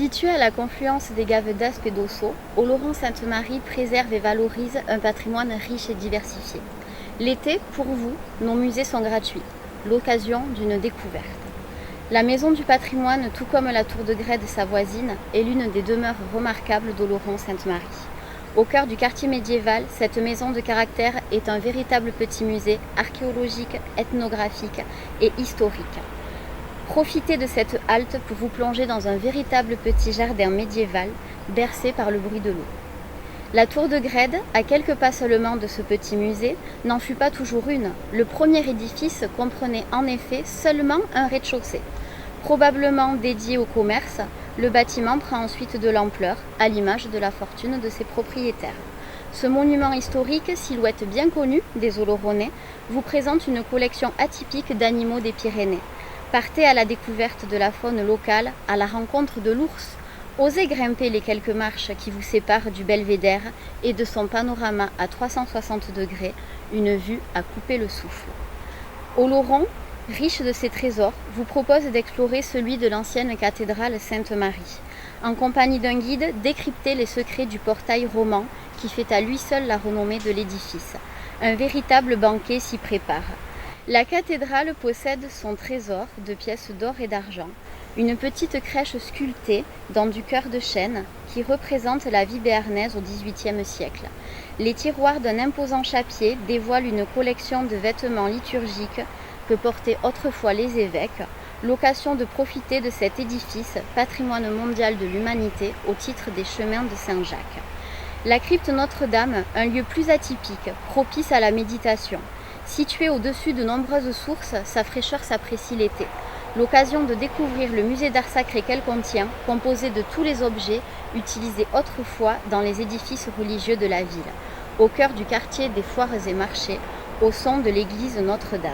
Situé à la confluence des gaves d'Aspe et d'Ossau, Oloron-Sainte-Marie préserve et valorise un patrimoine riche et diversifié. L'été, pour vous, nos musées sont gratuits, l'occasion d'une découverte. La Maison du patrimoine, tout comme la Tour de Grède sa voisine, est l'une des demeures remarquables d'Oloron-Sainte-Marie. Au cœur du quartier médiéval, cette maison de caractère est un véritable petit musée archéologique, ethnographique et historique. Profitez de cette halte pour vous plonger dans un véritable petit jardin médiéval, bercé par le bruit de l'eau. La tour de Grède, à quelques pas seulement de ce petit musée, n'en fut pas toujours une. Le premier édifice comprenait en effet seulement un rez-de-chaussée. Probablement dédié au commerce, le bâtiment prend ensuite de l'ampleur, à l'image de la fortune de ses propriétaires. Ce monument historique, silhouette bien connue des Oloronais, vous présente une collection atypique d'animaux des Pyrénées. Partez à la découverte de la faune locale, à la rencontre de l'ours. Osez grimper les quelques marches qui vous séparent du belvédère et de son panorama à 360 degrés, une vue à couper le souffle. Oloron, riche de ses trésors, vous propose d'explorer celui de l'ancienne cathédrale Sainte-Marie. En compagnie d'un guide, décryptez les secrets du portail roman qui fait à lui seul la renommée de l'édifice. Un véritable banquet s'y prépare. La cathédrale possède son trésor de pièces d'or et d'argent, une petite crèche sculptée dans du cœur de chêne qui représente la vie béarnaise au XVIIIe siècle. Les tiroirs d'un imposant chappier dévoilent une collection de vêtements liturgiques que portaient autrefois les évêques, l'occasion de profiter de cet édifice, patrimoine mondial de l'humanité au titre des chemins de Saint-Jacques. La crypte Notre-Dame, un lieu plus atypique, propice à la méditation. Situé au-dessus de nombreuses sources, sa fraîcheur s'apprécie l'été. L'occasion de découvrir le musée d'art sacré qu'elle contient, composé de tous les objets utilisés autrefois dans les édifices religieux de la ville, au cœur du quartier des foires et marchés, au son de l'église Notre-Dame.